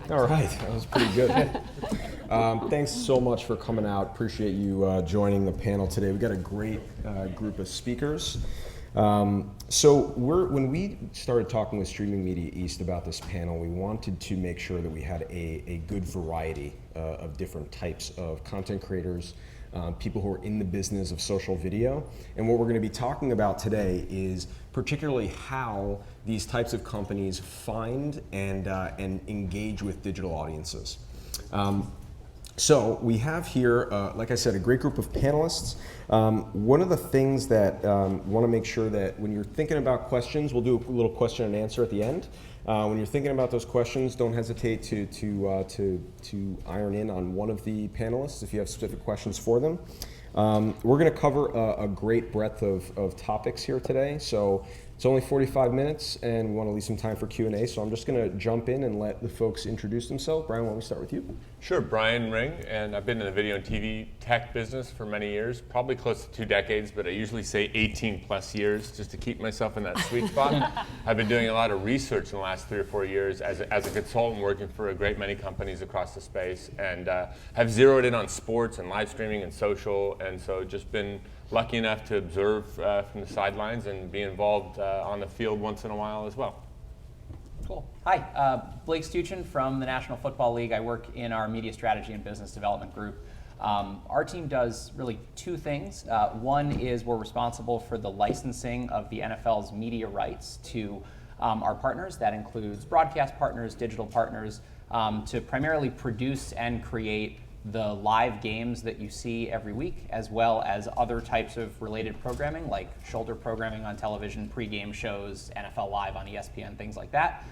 All right, that was pretty good. Thanks so much for coming out. Appreciate you joining the panel today. We've got a great group of speakers. When we started talking with Streaming Media East about this panel, we wanted to make sure that we had a good variety of different types of content creators, people who are in the business of social video. And what we're going to be talking about today is particularly how these types of companies find and engage with digital audiences. So we have here, like I said, a great group of panelists. One of the things that want to make sure that when you're thinking about questions, we'll do a little question and answer at the end. When you're thinking about those questions, don't hesitate to iron in on one of the panelists if you have specific questions for them. We're going to cover a great breadth of topics here today. So it's only 45 minutes, and we want to leave some time for Q&A. So I'm just going to jump in and let the folks introduce themselves. Brian, why don't we start with you? Sure, Brian Ring, and I've been in the video and TV tech business for many years, probably close to 2 decades, but I usually say 18 plus years just to keep myself in that sweet spot. I've been doing a lot of research in the last 3 or 4 years as a consultant working for a great many companies across the space, and have zeroed in on sports and live streaming and social, and so just been lucky enough to observe from the sidelines and be involved on the field once in a while as well. Cool. Hi, Blake Stuchin from the National Football League. I work in our media strategy and business development group. Our team does really 2 things. One is we're responsible for the licensing of the NFL's media rights to our partners. That includes broadcast partners, digital partners, to primarily produce and create the live games that you see every week, as well as other types of related programming like shoulder programming on television, pregame shows, NFL Live on ESPN, things like that.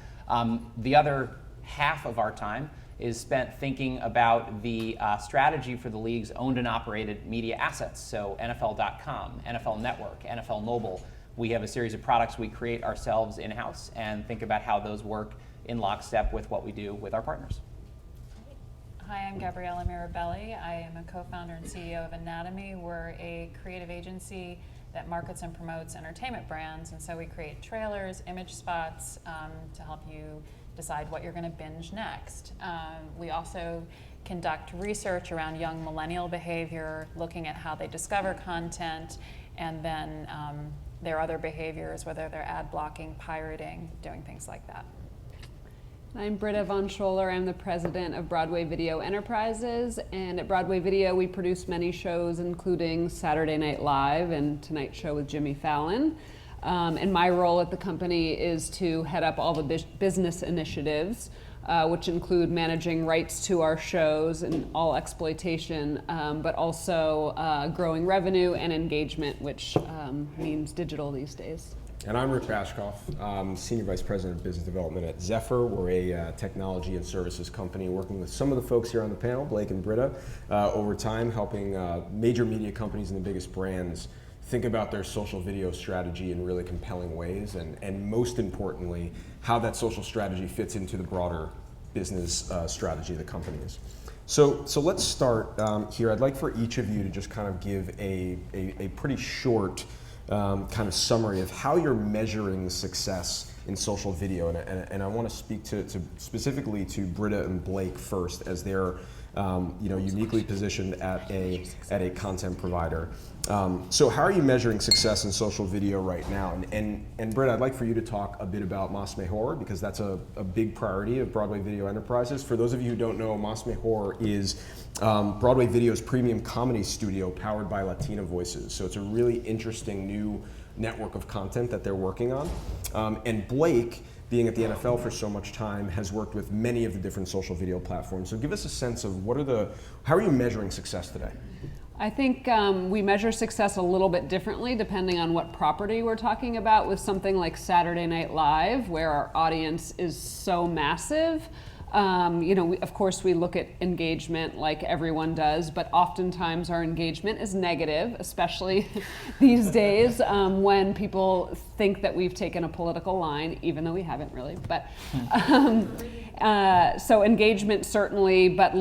The other half of our time is spent thinking about the strategy for the league's owned and operated media assets. So NFL.com, NFL Network, NFL Mobile. We have a series of products we create ourselves in-house and think about how those work in lockstep with what we do with our partners. Hi, I'm Gabriella Mirabelli. I am a co-founder and CEO of Anatomy. We're a creative agency that markets and promotes entertainment brands, and so we create trailers, image spots to help you decide what you're going to binge next. We also conduct research around young millennial behavior, looking at how they discover content, and then their other behaviors, whether they're ad blocking, pirating, doing things like that. I'm Britta von Schoeler. I'm the president of Broadway Video Enterprises, and at Broadway Video we produce many shows including Saturday Night Live and Tonight Show with Jimmy Fallon. And my role at the company is to head up all the business initiatives, which include managing rights to our shows and all exploitation, but also growing revenue and engagement, which means digital these days. And I'm Rick Bashkoff, Senior Vice President of Business Development at Zefr. We're a technology and services company working with some of the folks here on the panel, Blake and Britta, over time helping major media companies and the biggest brands think about their social video strategy in really compelling ways, and most importantly, how that social strategy fits into the broader business strategy of the companies. So let's start here. I'd like for each of you to just kind of give a pretty short kind of summary of how you're measuring success in social video, and I want to speak to specifically to Britta and Blake first, as they're uniquely positioned at a content provider. So how are you measuring success in social video right now? And Britta, I'd like for you to talk a bit about Mas Mejor, because that's a big priority of Broadway Video Enterprises. For those of you who don't know, Mas Mejor is Broadway Video's premium comedy studio powered by Latina voices. So it's a really interesting new network of content that they're working on. And Blake, being at the NFL for so much time, has worked with many of the different social video platforms. So give us a sense of how are you measuring success today? I think we measure success a little bit differently depending on what property we're talking about. With something like Saturday Night Live, where our audience is so massive, of course we look at engagement like everyone does, but oftentimes our engagement is negative, especially these days when people think that we've taken a political line, even though we haven't really. But so engagement certainly, but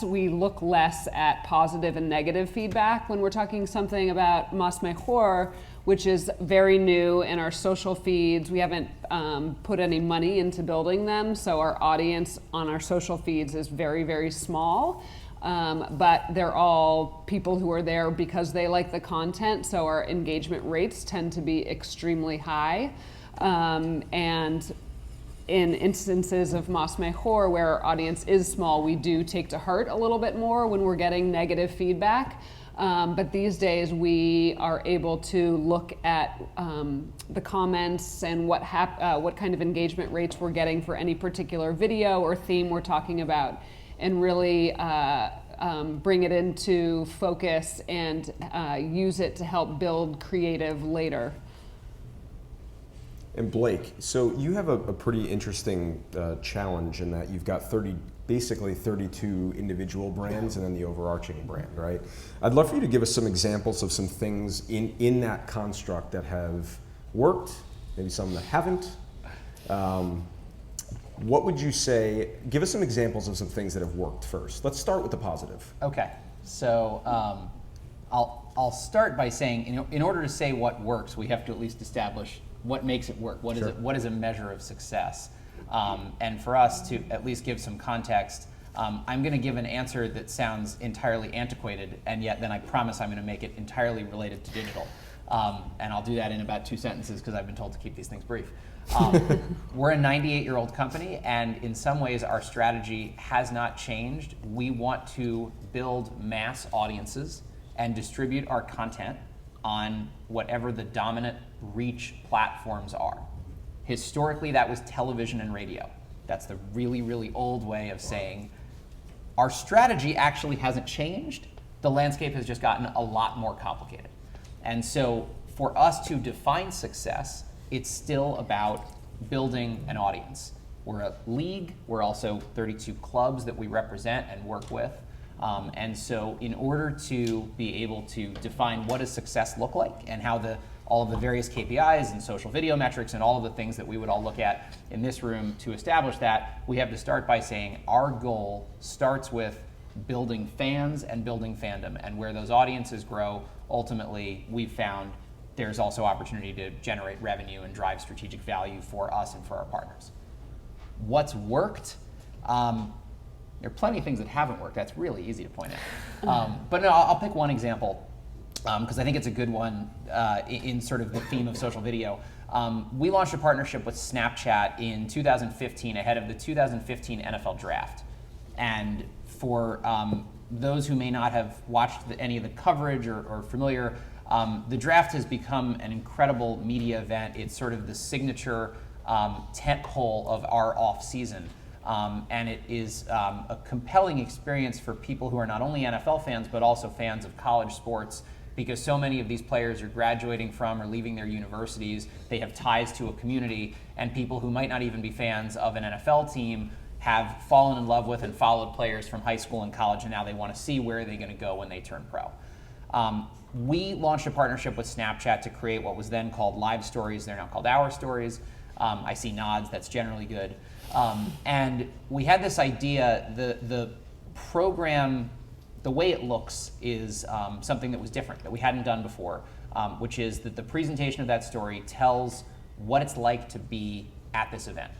we look less at positive and negative feedback. When we're talking something about Mas Mejor, which is very new in our social feeds. We haven't put any money into building them, so our audience on our social feeds is very, very small. But they're all people who are there because they like the content, so our engagement rates tend to be extremely high. And in instances of Mas Mejor, where our audience is small, we do take to heart a little bit more when we're getting negative feedback. But these days we are able to look at the comments and what kind of engagement rates we're getting for any particular video or theme we're talking about, and really bring it into focus and use it to help build creative later. And Blake, so you have a pretty interesting challenge in that you've got basically 32 individual brands and then the overarching brand, right? I'd love for you to give us some examples of some things in that construct that have worked, maybe some that haven't. What would you say, give us some examples of some things that have worked first. Let's start with the positive. Okay, so I'll start by saying, in order to say what works, we have to at least establish what makes it work. What is it? What is a measure of success? And for us to at least give some context, I'm going to give an answer that sounds entirely antiquated, and yet then I promise I'm going to make it entirely related to digital. And I'll do that in about 2 sentences because I've been told to keep these things brief. We're a 98-year-old company, and in some ways our strategy has not changed. We want to build mass audiences and distribute our content on whatever the dominant reach platforms are. Historically, that was television and radio. That's the really, really old way of saying our strategy actually hasn't changed. The landscape has just gotten a lot more complicated. And so for us to define success, it's still about building an audience. We're a league. We're also 32 clubs that we represent and work with. And so in order to be able to define what does success look like and how all of the various KPIs and social video metrics and all of the things that we would all look at in this room to establish that, we have to start by saying our goal starts with building fans and building fandom. And where those audiences grow, ultimately, we've found there's also opportunity to generate revenue and drive strategic value for us and for our partners. What's worked? There are plenty of things that haven't worked. That's really easy to point out. But no, I'll pick one example because I think it's a good one in sort of the theme of social video. We launched a partnership with Snapchat in 2015 ahead of the 2015 NFL Draft. And for those who may not have watched any of the coverage or familiar, the draft has become an incredible media event. It's sort of the signature tentpole of our off season. And it is a compelling experience for people who are not only NFL fans, but also fans of college sports, because so many of these players are graduating from or leaving their universities. They have ties to a community, and people who might not even be fans of an NFL team have fallen in love with and followed players from high school and college, and now they want to see where they're going to go when they turn pro. We launched a partnership with Snapchat to create what was then called Live Stories. They're now called Our Stories. I see nods, that's generally good. And we had this idea, the program, the way it looks is something that was different, that we hadn't done before, which is that the presentation of that story tells what it's like to be at this event.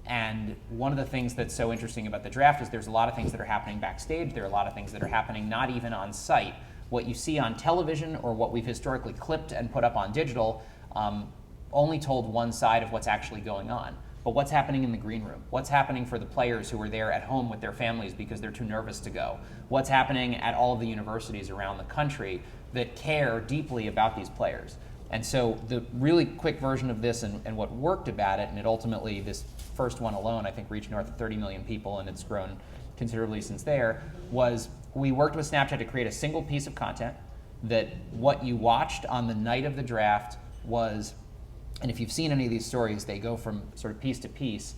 And one of the things that's so interesting about the draft is there's a lot of things that are happening backstage. There are a lot of things that are happening not even on site. What you see on television or what we've historically clipped and put up on digital only told one side of what's actually going on. But what's happening in the green room? What's happening for the players who are there at home with their families because they're too nervous to go? What's happening at all of the universities around the country that care deeply about these players? And so the really quick version of this and what worked about it, and it ultimately, this first one alone, I think reached north of 30 million people, and it's grown considerably since there, was we worked with Snapchat to create a single piece of content that what you watched on the night of the draft was, and if you've seen any of these stories, they go from sort of piece to piece.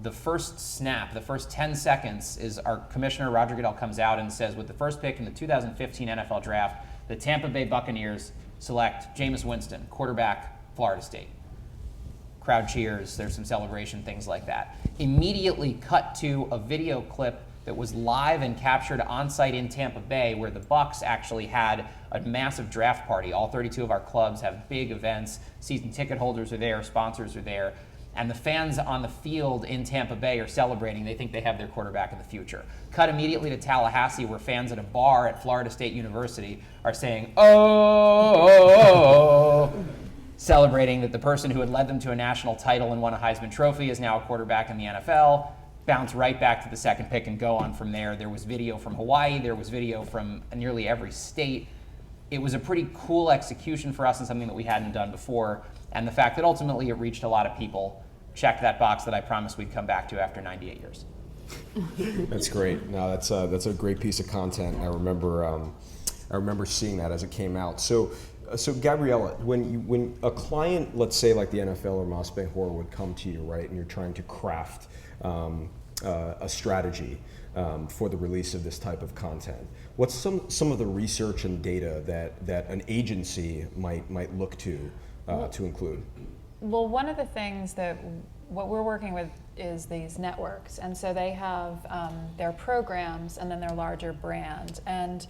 The first snap, the first 10 seconds is our commissioner, Roger Goodell, comes out and says, with the first pick in the 2015 NFL Draft, the Tampa Bay Buccaneers select Jameis Winston, quarterback, Florida State. Crowd cheers, there's some celebration, things like that. Immediately cut to a video clip that was live and captured on site in Tampa Bay, where the Bucks actually had a massive draft party. All 32 of our clubs have big events. Season ticket holders are there, sponsors are there. And the fans on the field in Tampa Bay are celebrating. They think they have their quarterback in the future. Cut immediately to Tallahassee, where fans at a bar at Florida State University are saying, oh, celebrating that the person who had led them to a national title and won a Heisman Trophy is now a quarterback in the NFL. Bounce right back to the second pick and go on from there. There was video from Hawaii. There was video from nearly every state. It was a pretty cool execution for us and something that we hadn't done before. And the fact that ultimately it reached a lot of people checked that box that I promised we'd come back to after 98 years. That's great. No, that's a great piece of content. I remember seeing that as it came out. So Gabriella, when a client, let's say like the NFL or Mas Behor would come to you, right, and you're trying to craft a strategy for the release of this type of content, what's some of the research and data that an agency might look to include? Well, one of the things what we're working with is these networks, and so they have their programs and then their larger brand, and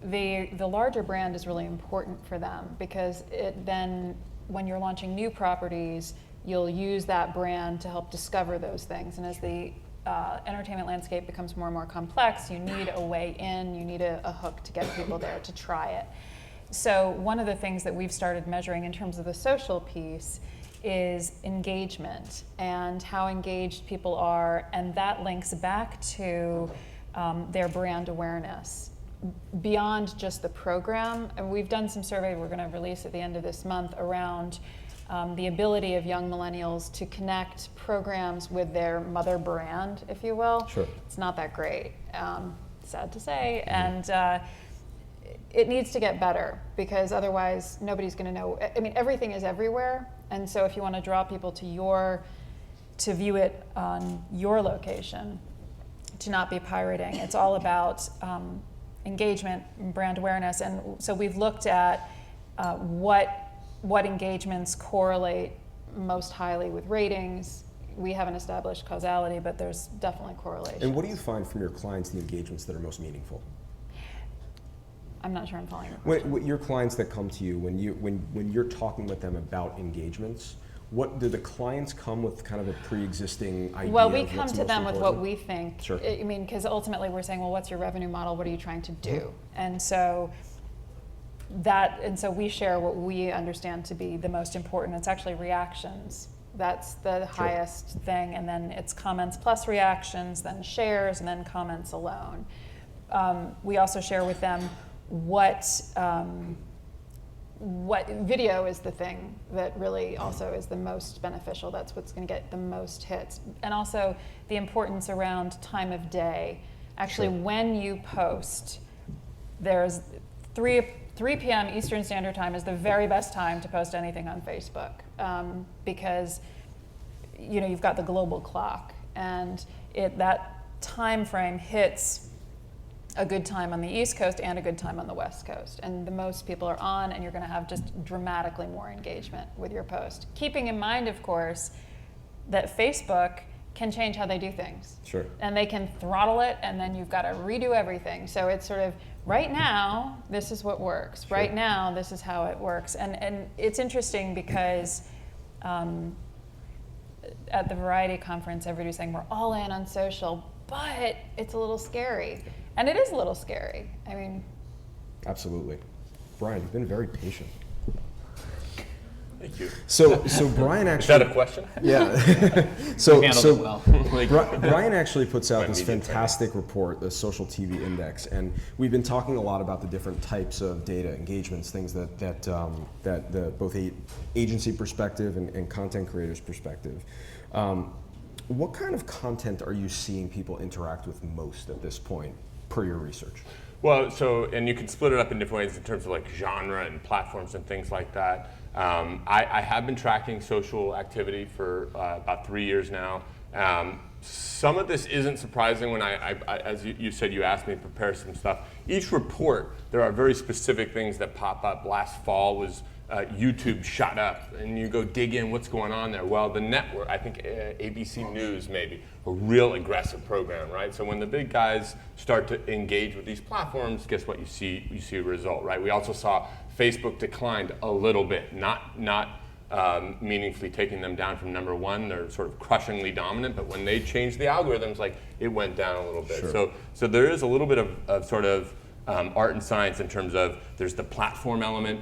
the larger brand is really important for them because it then, when you're launching new properties, you'll use that brand to help discover those things, and as the entertainment landscape becomes more and more complex, you need a way in, you need a hook to get people there to try it. So one of the things that we've started measuring in terms of the social piece is engagement and how engaged people are, and that links back to their brand awareness beyond just the program. And we've done some survey we're going to release at the end of this month around the ability of young millennials to connect programs with their mother brand, if you will. Sure. It's not that great, sad to say, and it needs to get better because otherwise nobody's going to know. I mean, everything is everywhere, and so if you want to draw people to view it on your location, to not be pirating, it's all about engagement and brand awareness. And so we've looked at what engagements correlate most highly with ratings. We haven't established causality, but there's definitely correlation. And what do you find from your clients the engagements that are most meaningful? I'm not sure I'm following your question. What your clients that come to you, when you're talking with them about engagements, what do the clients come with kind of a pre-existing idea? Well, we of come what's to most them with important? what we think. Sure. I mean, because ultimately we're saying, well, what's your revenue model? What are you trying to do? And so we share what we understand to be the most important. It's actually reactions. That's the highest thing, and then it's comments plus reactions, then shares, and then comments alone. We also share with them what video is the thing that really also is the most beneficial. That's what's going to get the most hits. And also the importance around time of day. Actually, when you post, there's 3 p.m. Eastern Standard Time is the very best time to post anything on Facebook because you've got the global clock, and that time frame hits a good time on the East Coast and a good time on the West Coast. And the most people are on, and you're going to have just dramatically more engagement with your post. Keeping in mind, of course, that Facebook can change how they do things. Sure. And they can throttle it, and then you've got to redo everything. So it's sort of, right now, this is what works. Sure. Right now, this is how it works. And it's interesting because at the Variety Conference, everybody's saying we're all in on social, but it's a little scary. And it is a little scary. I mean, Absolutely. Brian, you've been very patient. Thank you. So Brian Is actually. that a question? Yeah. Handled it well. Brian actually puts out this Media fantastic report, the Social TV Index, and we've been talking a lot about the different types of data engagements, things that both agency perspective and content creators perspective. What kind of content are you seeing people interact with most at this point, per your research? Well, and you can split it up in different ways in terms of like genre and platforms and things like that. I have been tracking social activity for about 3 years now. Some of this isn't surprising when as you said, you asked me to prepare some stuff. Each report, there are very specific things that pop up. Last fall was YouTube shut up, and you go dig in what's going on there. Well, the network, I think ABC News maybe, a real aggressive program, right? So when the big guys start to engage with these platforms, guess what? You see a result, right? We also saw Facebook declined a little bit, not meaningfully taking them down from number one. They're sort of crushingly dominant, but when they changed the algorithms, like it went down a little bit. Sure. So there is a little bit of sort of art and science in terms of there's the platform element.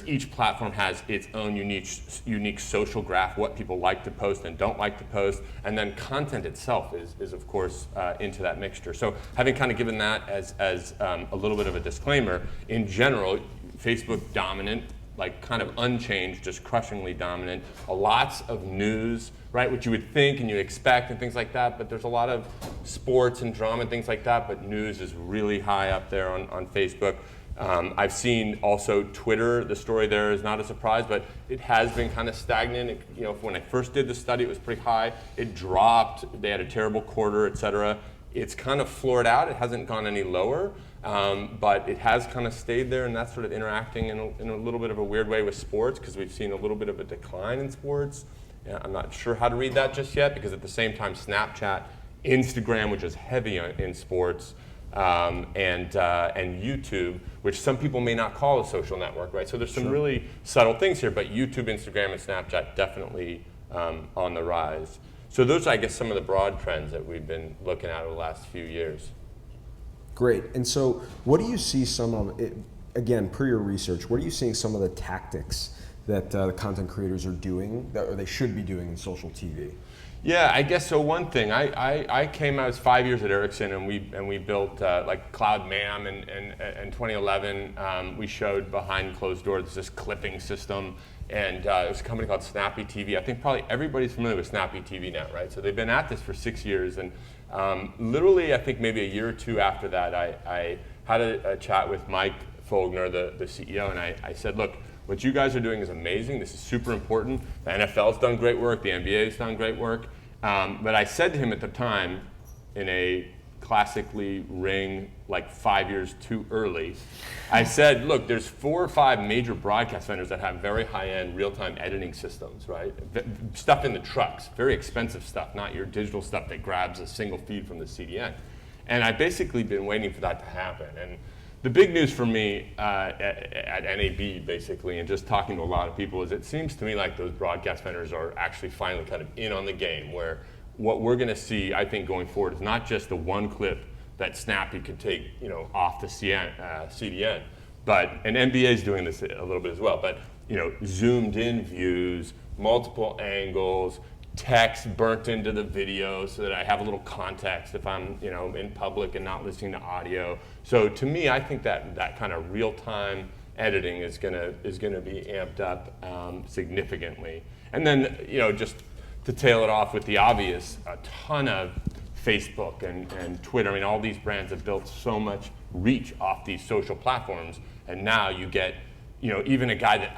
Each platform has its own unique social graph, what people like to post and don't like to post, and then content itself is of course into that mixture. So having kind of given that as a little bit of a disclaimer, in general, Facebook dominant, like kind of unchanged, just crushingly dominant. Lots of news, right, which you would think and you expect and things like that, but there's a lot of sports and drama and things like that, but news is really high up there on Facebook. I've seen also Twitter, the story there is not a surprise, but it has been kind of stagnant. When I first did the study, it was pretty high. It dropped, they had a terrible quarter, et cetera. It's kind of floored out, it hasn't gone any lower. But it has kind of stayed there, and that's sort of interacting in a little bit of a weird way with sports, because we've seen a little bit of a decline in sports. I'm not sure how to read that just yet, because at the same time, Snapchat, Instagram, which is heavy in sports, and YouTube, which some people may not call a social network, right? So there's some really subtle things here, but YouTube, Instagram, and Snapchat definitely on the rise. So those are, I guess, some of the broad trends that we've been looking at over the last few years. Great. And so what do you see some of, again, per your research, what are you seeing some of the tactics that the content creators are doing, or they should be doing in social TV? Yeah, I guess so. One thing, I was 5 years at Ericsson, and we built like Cloud MAM, and in 2011 we showed behind closed doors this clipping system, and it was a company called Snappy TV. I think probably everybody's familiar with Snappy TV now, right? So they've been at this for 6 years, and literally I think maybe a year or two after that, I had a chat with Mike Folgner, the CEO, and I said, look, what you guys are doing is amazing. This is super important. The NFL's done great work. The NBA's done great work. But I said to him at the time, in a classically ring like 5 years too early, I said, look, there's 4 or 5 major broadcast vendors that have very high-end real-time editing systems, right? Stuff in the trucks, very expensive stuff, not your digital stuff that grabs a single feed from the CDN. And I've basically been waiting for that to happen. And the big news for me at NAB, basically, and just talking to a lot of people, is it seems to me like those broadcast vendors are actually finally kind of in on the game, where what we're going to see, I think, going forward is not just the one clip that Snappy could take, off the CDN, but, and NBA is doing this a little bit as well, but, zoomed in views, multiple angles, text burnt into the video so that I have a little context if I'm in public and not listening to audio. So to me, I think that kind of real-time editing is gonna be amped up significantly. And then just to tail it off with the obvious, a ton of Facebook and Twitter. I mean, all these brands have built so much reach off these social platforms, and now you get even a guy that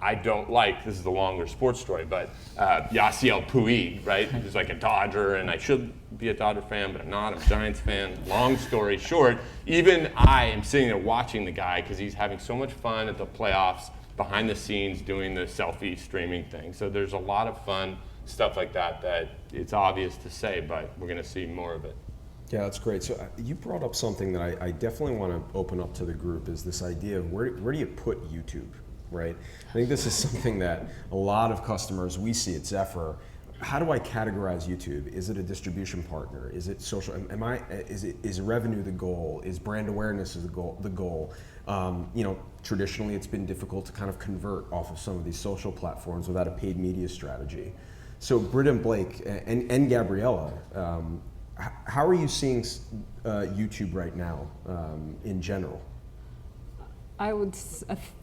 I don't like, this is a longer sports story, but Yasiel Puig, right? Who's like a Dodger, and I should be a Dodger fan, but I'm not, I'm a Giants fan. Long story short, even I am sitting there watching the guy because he's having so much fun at the playoffs, behind the scenes doing the selfie streaming thing. So there's a lot of fun stuff like that it's obvious to say, but we're gonna see more of it. Yeah, that's great. So you brought up something that I definitely want to open up to the group, is this idea of where do you put YouTube, right? I think this is something that a lot of customers, we see at Zefr, how do I categorize YouTube? Is it a distribution partner? Is it social? Is revenue the goal? Is brand awareness the goal? Traditionally it's been difficult to kind of convert off of some of these social platforms without a paid media strategy. So Britta and Blake and Gabriella, how are you seeing YouTube right now in general?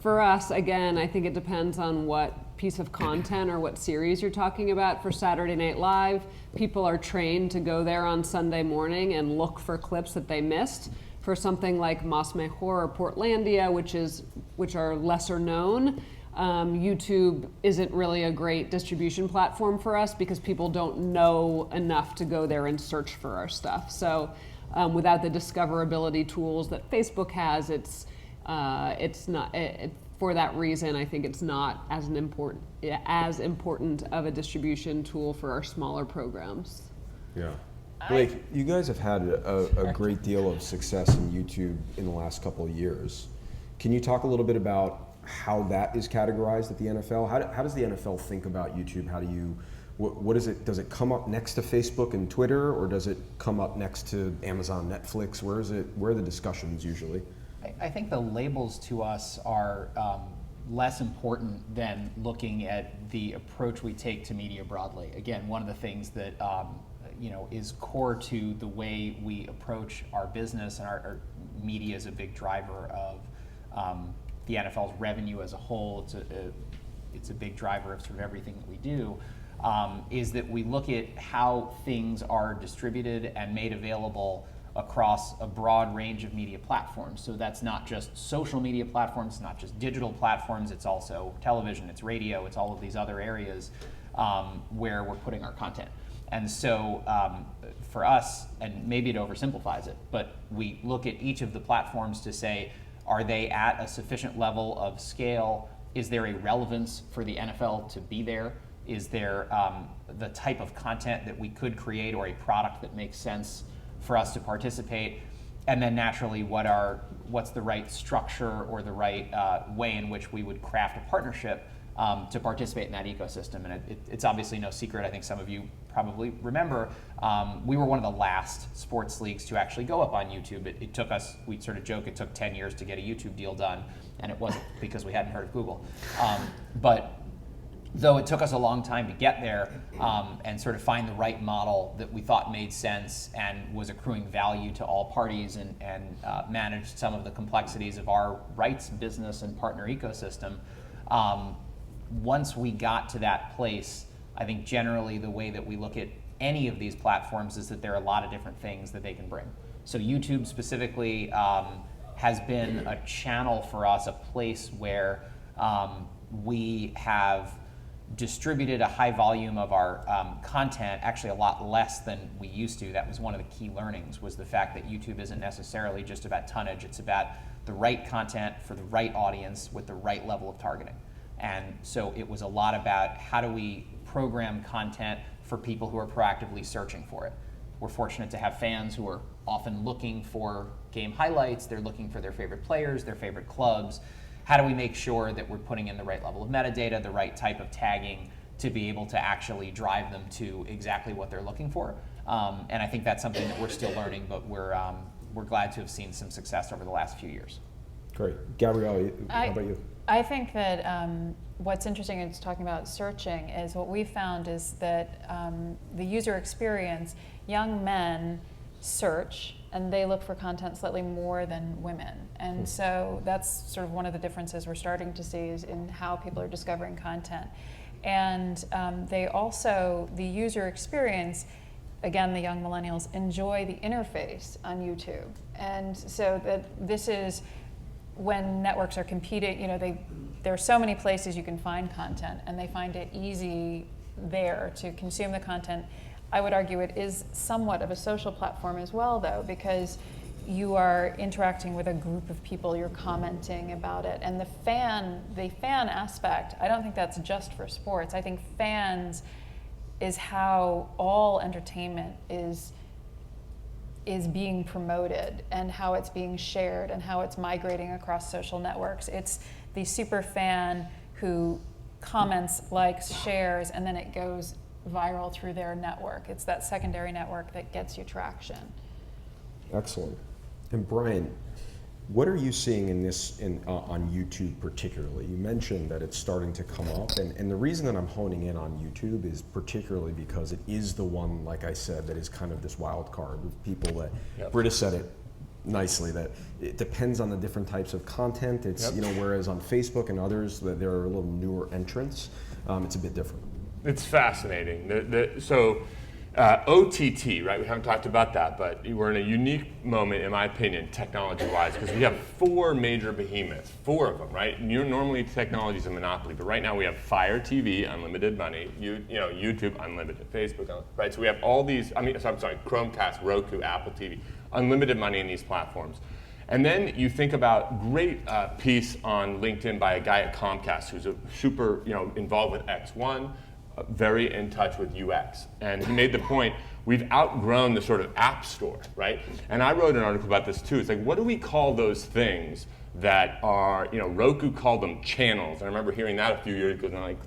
For us, again, I think it depends on what piece of content or what series you're talking about. For Saturday Night Live, people are trained to go there on Sunday morning and look for clips that they missed. For something like Mas Mejor or Portlandia, which are lesser known, YouTube isn't really a great distribution platform for us because people don't know enough to go there and search for our stuff. So without the discoverability tools that Facebook has, for that reason, I think it's not as important of a distribution tool for our smaller programs. Yeah. Blake, you guys have had a great deal of success in YouTube in the last couple of years. Can you talk a little bit about how that is categorized at the NFL? How does the NFL think about YouTube? How do you, what is it, does it come up next to Facebook and Twitter, or does it come up next to Amazon, Netflix? Where are the discussions usually? I think the labels to us are less important than looking at the approach we take to media broadly. Again, one of the things that is core to the way we approach our business, and our media is a big driver of the NFL's revenue as a whole. It's a big driver of sort of everything that we do. Is that we look at how things are distributed and made available across a broad range of media platforms. So that's not just social media platforms, it's not just digital platforms, it's also television, it's radio, it's all of these other areas where we're putting our content. And so for us, and maybe it oversimplifies it, but we look at each of the platforms to say, are they at a sufficient level of scale? Is there a relevance for the NFL to be there? Is there the type of content that we could create, or a product that makes sense for us to participate? And then naturally, what's the right structure or the right way in which we would craft a partnership to participate in that ecosystem? And it's obviously no secret, I think some of you probably remember, we were one of the last sports leagues to actually go up on YouTube. It took us, we sort of joke, it took 10 years to get a YouTube deal done, and it wasn't because we hadn't heard of Google. But though it took us a long time to get there and sort of find the right model that we thought made sense and was accruing value to all parties, and managed some of the complexities of our rights business and partner ecosystem, once we got to that place, I think generally the way that we look at any of these platforms is that there are a lot of different things that they can bring. So YouTube specifically has been a channel for us, a place where we have distributed a high volume of our content, actually a lot less than we used to. That was one of the key learnings, was the fact that YouTube isn't necessarily just about tonnage, it's about the right content for the right audience with the right level of targeting. And so it was a lot about how do we program content for people who are proactively searching for it. We're fortunate to have fans who are often looking for game highlights, they're looking for their favorite players, their favorite clubs. How do we make sure that we're putting in the right level of metadata, the right type of tagging, to be able to actually drive them to exactly what they're looking for? And I think that's something that we're still learning, but we're glad to have seen some success over the last few years. Great. Gabriella, how about you? I think that what's interesting in talking about searching is what we found is that the user experience, young men search and they look for content slightly more than women. And so that's sort of one of the differences we're starting to see is in how people are discovering content. And they also, the user experience, again, the young millennials enjoy the interface on YouTube. And so that this is when networks are competing, there are so many places you can find content, and they find it easy there to consume the content. I would argue it is somewhat of a social platform as well, though, because you are interacting with a group of people, you're commenting about it. And the fan aspect, I don't think that's just for sports. I think fans is how all entertainment is being promoted, and how it's being shared, and how it's migrating across social networks. It's the super fan who comments, likes, shares, and then it goes viral through their network. It's that secondary network that gets you traction. Excellent. And Brian, what are you seeing on YouTube particularly? You mentioned that it's starting to come up, and the reason that I'm honing in on YouTube is particularly because it is the one, like I said, that is kind of this wild card with people that, Yep. Britta said it nicely, that it depends on the different types of content. It's, Yep. whereas on Facebook and others, that there are a little newer entrants, it's a bit different. It's fascinating. So OTT, right? We haven't talked about that, but we're in a unique moment, in my opinion, technology-wise, because we have four major behemoths, four of them, right? Normally technology is a monopoly, but right now we have Fire TV, unlimited money, YouTube, unlimited, Facebook, right? So we have all these. Chromecast, Roku, Apple TV, unlimited money in these platforms. And then you think about great piece on LinkedIn by a guy at Comcast who's a super involved with X1, very in touch with UX. And he made the point, we've outgrown the sort of app store, right? And I wrote an article about this too. It's like, what do we call those things that are, Roku called them channels. And I remember hearing that a few years ago, and I'm like,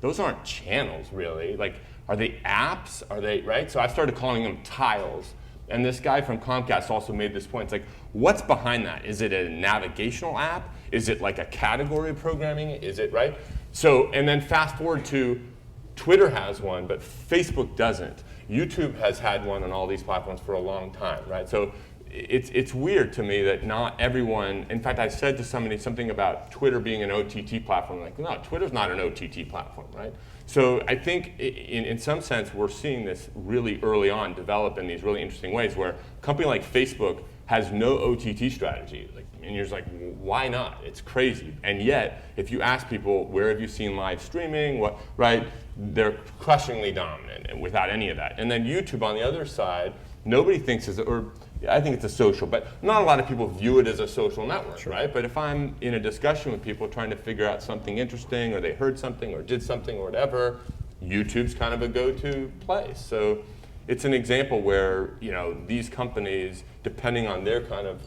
those aren't channels really. Like, are they apps? Are they, right? So I started calling them tiles. And this guy from Comcast also made this point. It's like, what's behind that? Is it a navigational app? Is it like a category of programming? Is it, right? So, and then fast forward to Twitter has one, but Facebook doesn't. YouTube has had one on all these platforms for a long time, right? So it's weird to me that not everyone, in fact, I said to somebody something about Twitter being an OTT platform. Like, no, Twitter's not an OTT platform, right? So I think in some sense, we're seeing this really early on develop in these really interesting ways where a company like Facebook has no OTT strategy. Like, and you're just like, why not? It's crazy. And yet, if you ask people, where have you seen live streaming, what, right? They're crushingly dominant and without any of that. And then YouTube on the other side, nobody thinks I think it's a social, but not a lot of people view it as a social network, right? But if I'm in a discussion with people trying to figure out something interesting, or they heard something or did something or whatever, YouTube's kind of a go-to place. So it's an example where these companies, depending on their kind of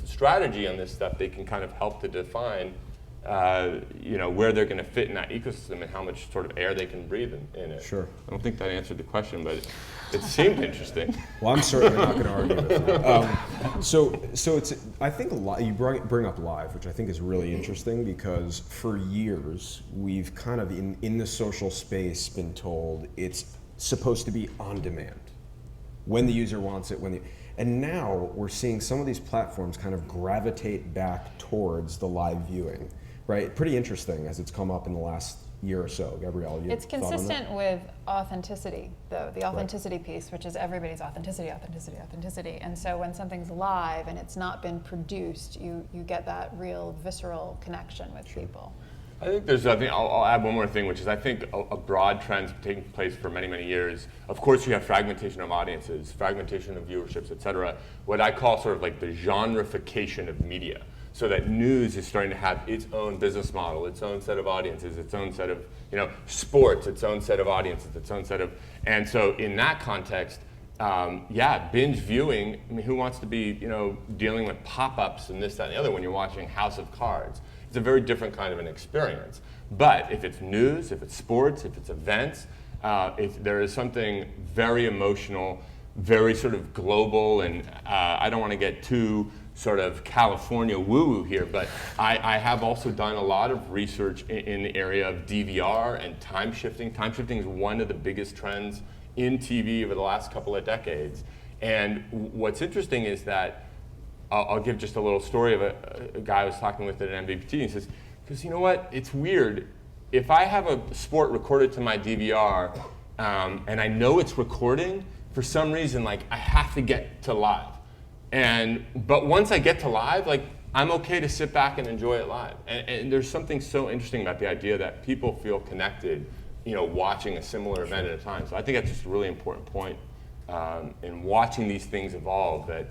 strategy on this stuff, they can kind of help to define where they're going to fit in that ecosystem and how much sort of air they can breathe in it. Sure. I don't think that answered the question, but it seemed interesting. Well, I'm certainly not going to argue with that. So it's, I think you bring up live, which I think is really interesting because for years we've kind of in the social space been told it's supposed to be on demand when the user wants it, and now we're seeing some of these platforms kind of gravitate back towards the live viewing, right? Pretty interesting as it's come up in the last year or so. Gabriella, you It's thought on that? consistent with authenticity, though, the authenticity piece, which is everybody's authenticity. And so when something's live and it's not been produced, you get that real visceral connection with people. I think I'll add one more thing, which is I think a broad trend taking place for many, many years. Of course, you have fragmentation of audiences, fragmentation of viewerships, et cetera. What I call sort of like the genreification of media. So that news is starting to have its own business model, its own set of audiences, its own set of, sports, its own set of audiences, its own set of, and so in that context, binge viewing, I mean, who wants to be, dealing with pop-ups and this, that, and the other when you're watching House of Cards? It's a very different kind of an experience. But if it's news, if it's sports, if it's events, there is something very emotional, very sort of global, and I don't want to get too sort of California woo-woo here, but I have also done a lot of research in the area of DVR and time shifting. Time shifting is one of the biggest trends in TV over the last couple of decades. And what's interesting is that I'll give just a little story of a guy I was talking with at an MVPT. He says, because you know what, it's weird. If I have a sport recorded to my DVR and I know it's recording, for some reason, like I have to get to live. But once I get to live, like I'm okay to sit back and enjoy it live. And there's something so interesting about the idea that people feel connected, watching a similar event at a time. So I think that's just a really important point in watching these things evolve. That,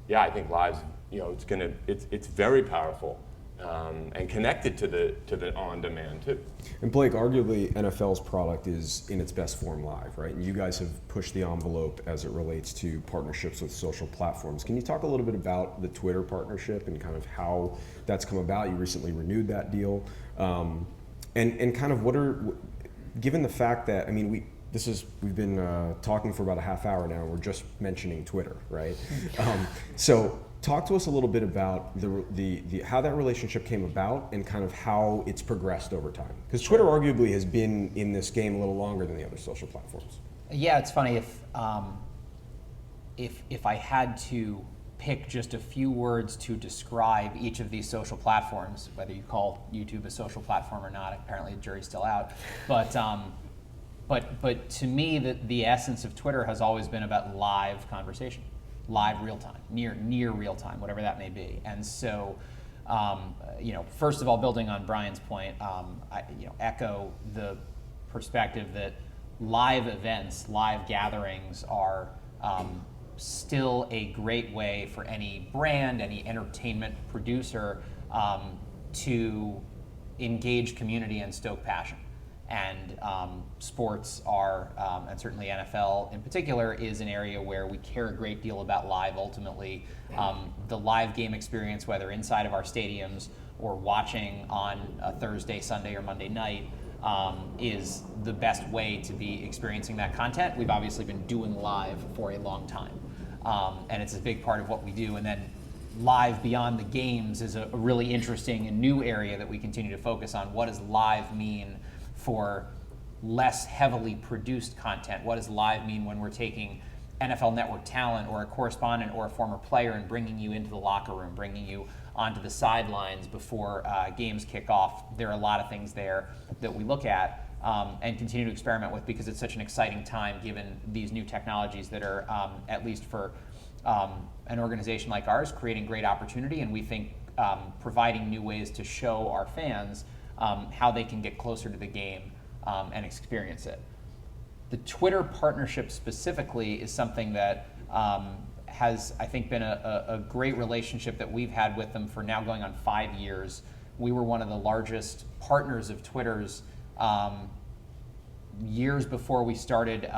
yeah, I think live's, it's very powerful and connected to the on demand too. And Blake, arguably NFL's product is in its best form live, right? And you guys have pushed the envelope as it relates to partnerships with social platforms. Can you talk a little bit about the Twitter partnership and kind of how that's come about? You recently renewed that deal. And kind of given the fact that, I mean, we've been talking for about a half hour now, and we're just mentioning Twitter, right? So talk to us a little bit about the how that relationship came about and kind of how it's progressed over time. Because Twitter arguably has been in this game a little longer than the other social platforms. Yeah, it's funny if I had to pick just a few words to describe each of these social platforms, whether you call YouTube a social platform or not, apparently the jury's still out. But to me, the essence of Twitter has always been about live conversation, live real time, near real time, whatever that may be. And so, first of all, building on Brian's point, I echo the perspective that live events, live gatherings are still a great way for any brand, any entertainment producer to engage community and stoke passion. And sports are, and certainly NFL in particular, is an area where we care a great deal about live. Ultimately, the live game experience, whether inside of our stadiums or watching on a Thursday, Sunday, or Monday night, is the best way to be experiencing that content. We've obviously been doing live for a long time, and it's a big part of what we do. And then live beyond the games is a really interesting and new area that we continue to focus on. What does live mean for less heavily produced content? What does live mean when we're taking NFL Network talent or a correspondent or a former player and bringing you into the locker room, bringing you onto the sidelines before games kick off? There are a lot of things there that we look at and continue to experiment with, because it's such an exciting time given these new technologies that are, at least for an organization like ours, creating great opportunity, and we think providing new ways to show our fans how they can get closer to the game and experience it. The Twitter partnership specifically is something that has, I think, been a great relationship that we've had with them for now going on 5 years. We were one of the largest partners of Twitter's years before we started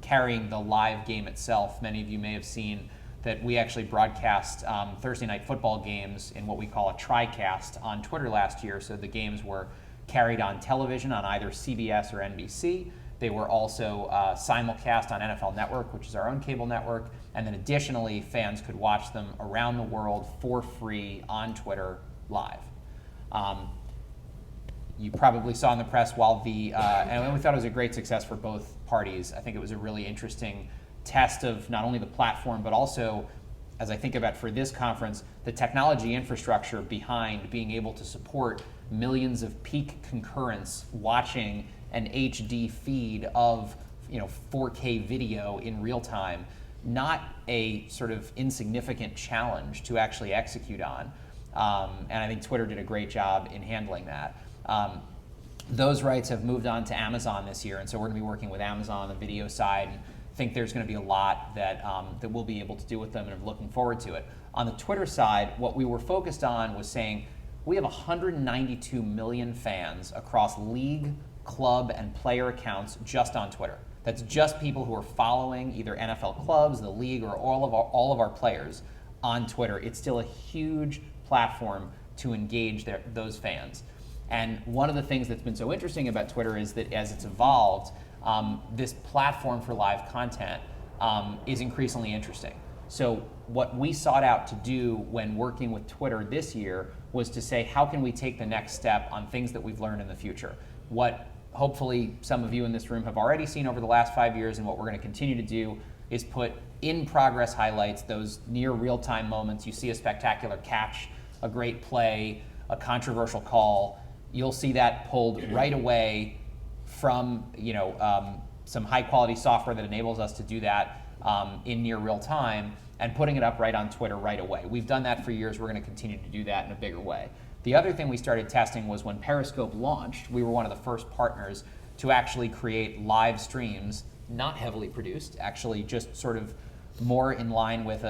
carrying the live game itself. Many of you may have seen that we actually broadcast Thursday night football games in what we call a TriCast on Twitter last year. So the games were carried on television on either CBS or NBC. They were also simulcast on NFL Network, which is our own cable network. And then additionally, fans could watch them around the world for free on Twitter live. You probably saw in the press while and we thought it was a great success for both parties. I think it was a really interesting test of not only the platform, but also, as I think about for this conference, the technology infrastructure behind being able to support millions of peak concurrence watching an HD feed of 4K video in real time. Not a sort of insignificant challenge to actually execute on. And I think Twitter did a great job in handling that. Those rights have moved on to Amazon this year, and so we're going to be working with Amazon on the video side, and think there's going to be a lot that we'll be able to do with them, and I'm looking forward to it. On the Twitter side, what we were focused on was saying we have 192 million fans across league, club, and player accounts just on Twitter. That's just people who are following either NFL clubs, the league, or all of our players on Twitter. It's still a huge platform to engage those fans. And one of the things that's been so interesting about Twitter is that as it's evolved, this platform for live content is increasingly interesting. So what we sought out to do when working with Twitter this year was to say, how can we take the next step on things that we've learned in the future? What hopefully some of you in this room have already seen over the last 5 years, and what we're going to continue to do is put in progress highlights, those near real-time moments. You see a spectacular catch, a great play, a controversial call. You'll see that pulled right away from some high-quality software that enables us to do that in near real time, and putting it up right on Twitter right away. We've done that for years. We're going to continue to do that in a bigger way. The other thing we started testing was when Periscope launched, we were one of the first partners to actually create live streams, not heavily produced, actually just sort of more in line with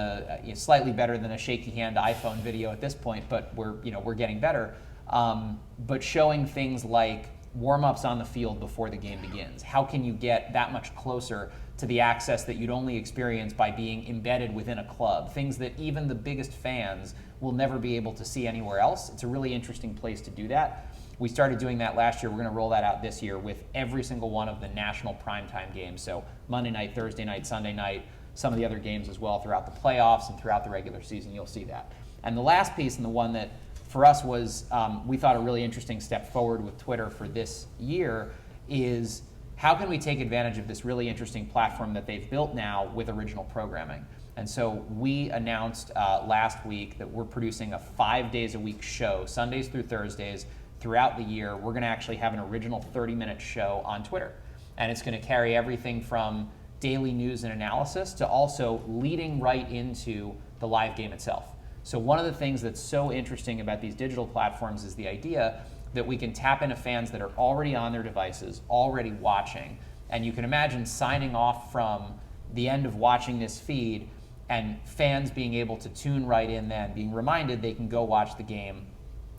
slightly better than a shaky hand iPhone video at this point, but we're getting better. But showing things like warm-ups on the field before the game begins. How can you get that much closer to the access that you'd only experience by being embedded within a club? Things that even the biggest fans will never be able to see anywhere else. It's a really interesting place to do that. We started doing that last year. We're going to roll that out this year with every single one of the national primetime games. So Monday night, Thursday night, Sunday night, some of the other games as well throughout the playoffs and throughout the regular season. You'll see that. And the last piece, and the one that for us was, we thought a really interesting step forward with Twitter for this year, is how can we take advantage of this really interesting platform that they've built now with original programming? And so we announced last week that we're producing a 5 days a week show, Sundays through Thursdays, throughout the year. We're going to actually have an original 30-minute show on Twitter. And it's going to carry everything from daily news and analysis to also leading right into the live game itself. So one of the things that's so interesting about these digital platforms is the idea that we can tap into fans that are already on their devices, already watching. And you can imagine signing off from the end of watching this feed and fans being able to tune right in then, being reminded they can go watch the game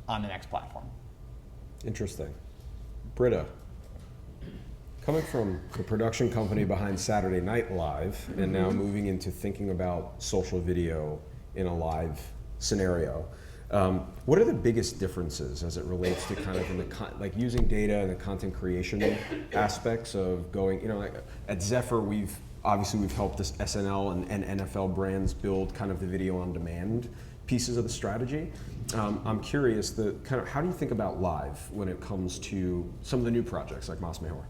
on the next platform. Interesting. Britta, coming from the production company behind Saturday Night Live and now moving into thinking about social video in a live scenario, what are the biggest differences as it relates to kind of in the like using data and the content creation aspects of going, you know, like at Zefr, we've helped this SNL and NFL brands build kind of the video on demand pieces of the strategy. I'm curious, kind of how do you think about live when it comes to some of the new projects like Mas Mejor?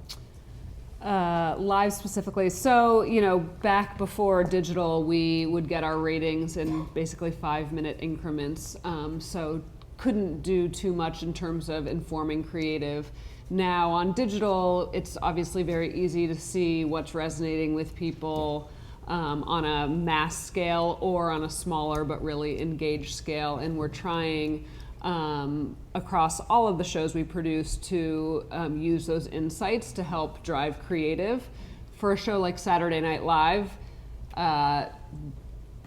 Live specifically. So, you know, back before digital, we would get our ratings in basically 5-minute increments. So couldn't do too much in terms of informing creative. Now on digital, it's obviously very easy to see what's resonating with people on a mass scale or on a smaller but really engaged scale. And we're trying across all of the shows we produce to use those insights to help drive creative. For a show like Saturday Night Live,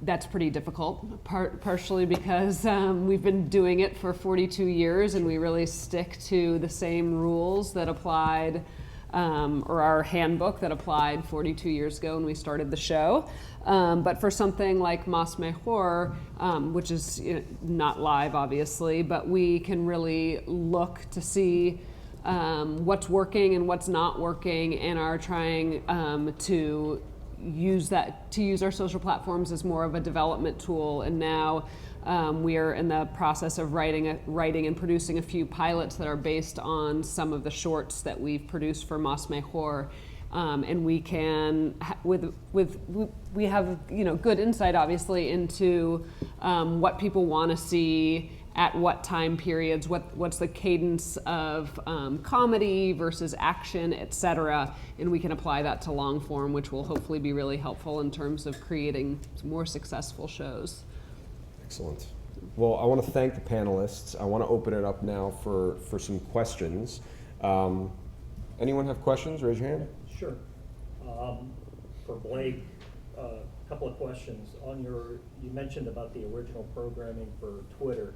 that's pretty difficult, partially because we've been doing it for 42 years and we really stick to the same rules that applied, or our handbook that applied 42 years ago when we started the show. But for something like Mas Mejor, which is not live obviously, but we can really look to see what's working and what's not working and are trying to use our social platforms as more of a development tool. And now we are in the process of writing and producing a few pilots that are based on some of the shorts that we've produced for Mas Mejor. And we can, we have good insight obviously into what people want to see at what time periods, what's the cadence of comedy versus action, etc. And we can apply that to long form, which will hopefully be really helpful in terms of creating more successful shows. Excellent. Well, I want to thank the panelists. I want to open it up now for some questions. Anyone have questions? Raise your hand. Sure. For Blake, a couple of questions. You mentioned about the original programming for Twitter.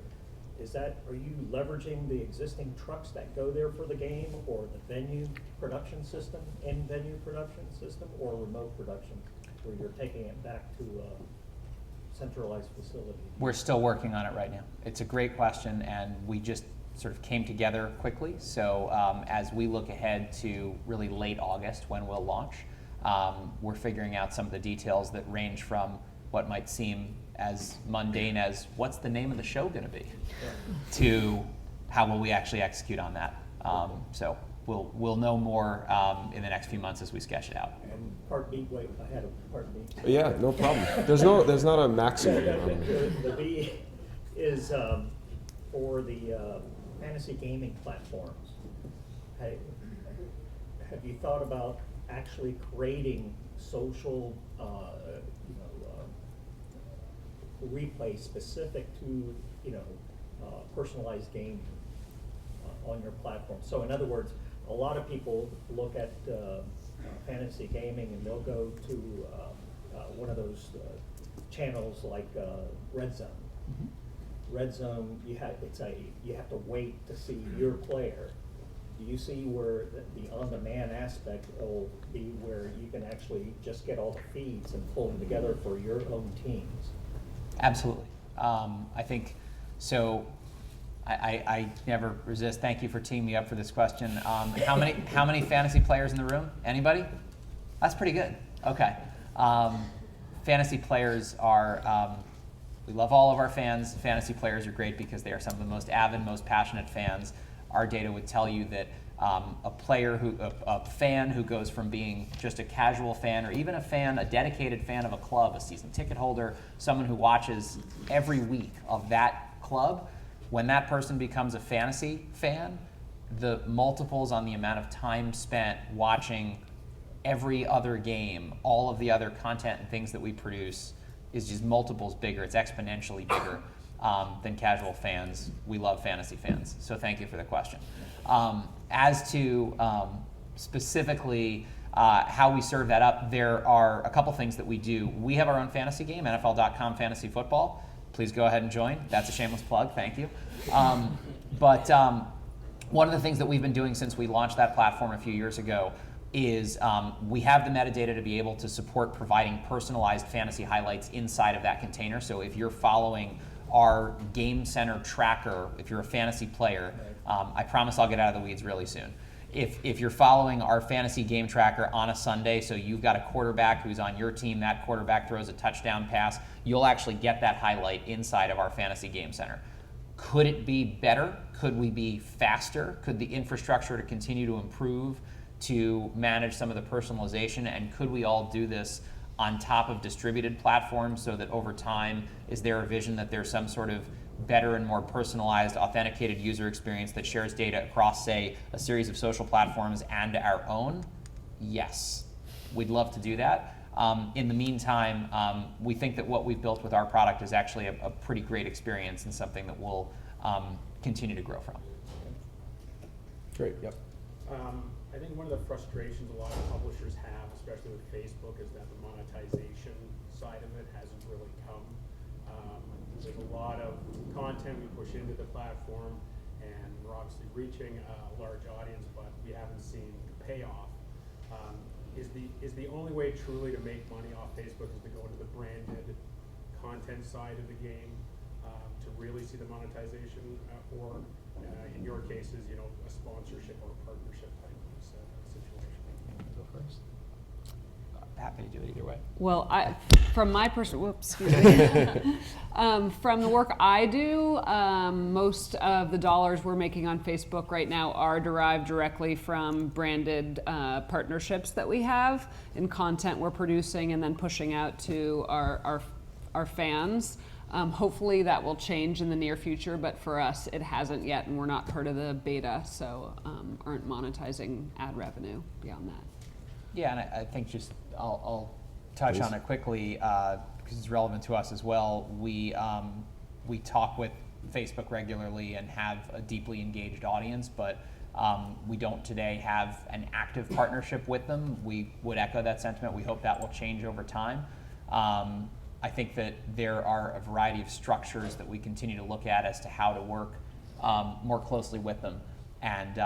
Are you leveraging the existing trucks that go there for the game, or the venue production system, in-venue production system, or remote production, where you're taking it back to a centralized facility? We're still working on it right now. It's a great question, and we just sort of came together quickly. So as we look ahead to really late August when we'll launch, we're figuring out some of the details that range from what might seem as mundane as what's the name of the show going to be, to how will we actually execute on that. So we'll know more in the next few months as we sketch it out. And part B, wait, I had a part B. Yeah, no problem. There's not a maximum. The B is for the fantasy gaming platforms. Have you thought about actually creating social replay specific to personalized gaming on your platform? So in other words, a lot of people look at fantasy gaming and they'll go to one of those channels like Red Zone. Mm-hmm. Red Zone, you have to wait to see your player. Do you see where the on-demand aspect will be where you can actually just get all the feeds and pull them together for your own teams? Absolutely. I think so. I never resist. Thank you for teeing me up for this question. How many fantasy players in the room? Anybody? That's pretty good. Okay. Fantasy players are. We love all of our fans. Fantasy players are great because they are some of the most avid, most passionate fans. Our data would tell you that a fan who goes from being just a casual fan, or even a dedicated fan of a club, a season ticket holder, someone who watches every week of that club, when that person becomes a fantasy fan, the multiples on the amount of time spent watching every other game, all of the other content and things that we produce, is just multiples bigger. It's exponentially bigger than casual fans. We love fantasy fans, so thank you for the question. As to specifically How we serve that up, there are a couple things that we do. We have our own fantasy game, NFL.com Fantasy Football. Please go ahead and join. That's a shameless plug, thank you. But one of the things that we've been doing since we launched that platform a few years ago is we have the metadata to be able to support providing personalized fantasy highlights inside of that container. So if you're following our Game Center tracker, if you're a fantasy player, I promise I'll get out of the weeds really soon. If you're following our fantasy game tracker on a Sunday, so you've got a quarterback who's on your team, that quarterback throws a touchdown pass, you'll actually get that highlight inside of our fantasy game center. Could it be better? Could we be faster? Could the infrastructure to continue to improve to manage some of the personalization? And could we all do this on top of distributed platforms so that over time, is there a vision that there's some sort of better and more personalized, authenticated user experience that shares data across, say, a series of social platforms and our own? Yes, we'd love to do that. In the meantime, we think that what we've built with our product is actually a pretty great experience and something that we'll continue to grow from. Great, yep. I think one of the frustrations a lot of publishers have, especially with Facebook, is that the monetization side of it hasn't really come. There's a lot of content we push into the platform, and we're obviously reaching a large audience, but we haven't seen the payoff. Is the only way truly to make money off Facebook is to go into the branded content side of the game to really see the monetization, or in your cases, a sponsorship or a partnership type of situation? Go first. Happy to do it either way. Well, from my from the work I do, most of the dollars we're making on Facebook right now are derived directly from branded partnerships that we have and content we're producing and then pushing out to our fans. Hopefully that will change in the near future, but for us it hasn't yet, and we're not part of the beta, so aren't monetizing ad revenue beyond that. Yeah, and I think just I'll touch on it quickly because it's relevant to us as well. We talk with Facebook regularly and have a deeply engaged audience, but we don't today have an active partnership with them. We would echo that sentiment. We hope that will change over time. I think that there are a variety of structures that we continue to look at as to how to work more closely with them. And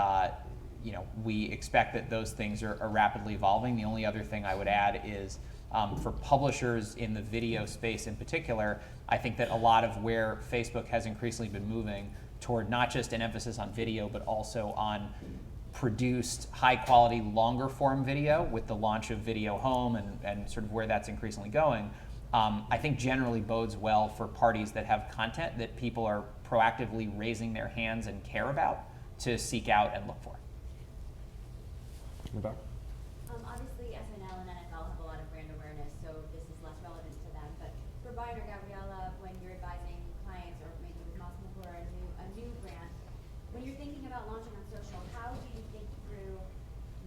we expect that those things are rapidly evolving. The only other thing I would add is for publishers in the video space in particular, I think that a lot of where Facebook has increasingly been moving toward not just an emphasis on video, but also on produced high quality, longer form video with the launch of Video Home and sort of where that's increasingly going, I think generally bodes well for parties that have content that people are proactively raising their hands and care about to seek out and look for. Obviously, SNL and NFL have a lot of brand awareness, so this is less relevant to them. But for Brian or Gabriella, when you're advising clients, or maybe with Massimo for a new brand, when you're thinking about launching on social, how do you think through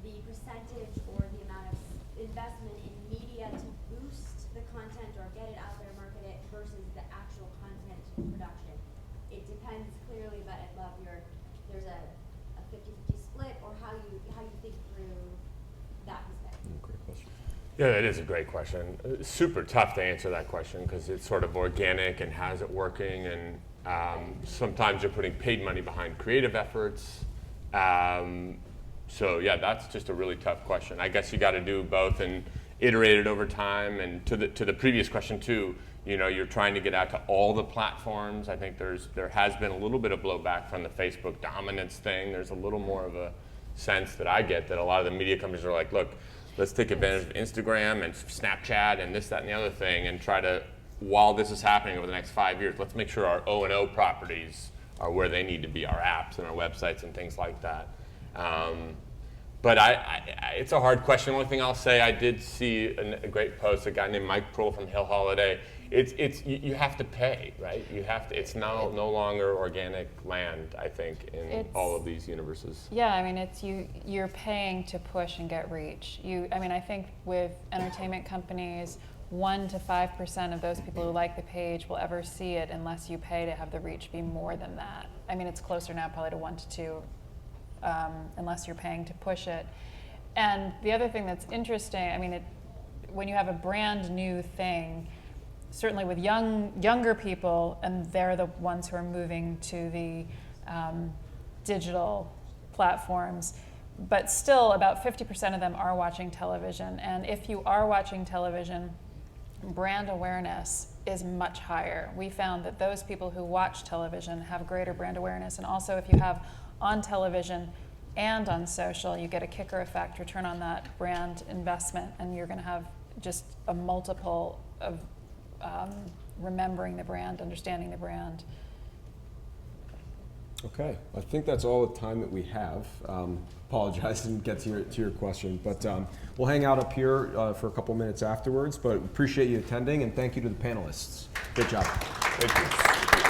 the percentage or the amount of investment in media to boost the content or get it out there, market it, versus the actual content production? It depends clearly, but I'd love there's a 50-50 split, or how you think through that perspective. Great question. Yeah, it is a great question. Super tough to answer that question because it's sort of organic and how's it working, and sometimes you're putting paid money behind creative efforts. So yeah, that's just a really tough question. I guess you got to do both and iterate it over time. And to the previous question too, you're trying to get out to all the platforms. I think there has been a little bit of blowback from the Facebook dominance thing. There's a little more of a sense that I get that a lot of the media companies are like, look, let's take advantage of Instagram and Snapchat and this, that, and the other thing, and try to, while this is happening over the next 5 years, let's make sure our O&O properties are where they need to be, our apps and our websites and things like that. But it's a hard question. The only thing I'll say, I did see a great post, a guy named Mike Prohl from Hill Holiday. You have to pay, right? You have to. It's now no longer organic land, I think, in all of these universes. Yeah, I mean, you're paying to push and get reach. I think with entertainment companies, 1 to 5% of those people who like the page will ever see it unless you pay to have the reach be more than that. I mean, it's closer now probably to 1 to 2, unless you're paying to push it. And the other thing that's interesting, I mean, when you have a brand new thing, certainly with younger people, and they're the ones who are moving to the digital platforms, but still about 50% of them are watching television. And if you are watching television, brand awareness is much higher. We found that those people who watch television have greater brand awareness. And also if you have on television and on social, you get a kicker effect, return on that brand investment, and you're gonna have just a multiple of remembering the brand, understanding the brand. Okay, I think that's all the time that we have. Apologize, didn't get to your question, but we'll hang out up here for a couple minutes afterwards, but appreciate you attending and thank you to the panelists. Good job. Thank you.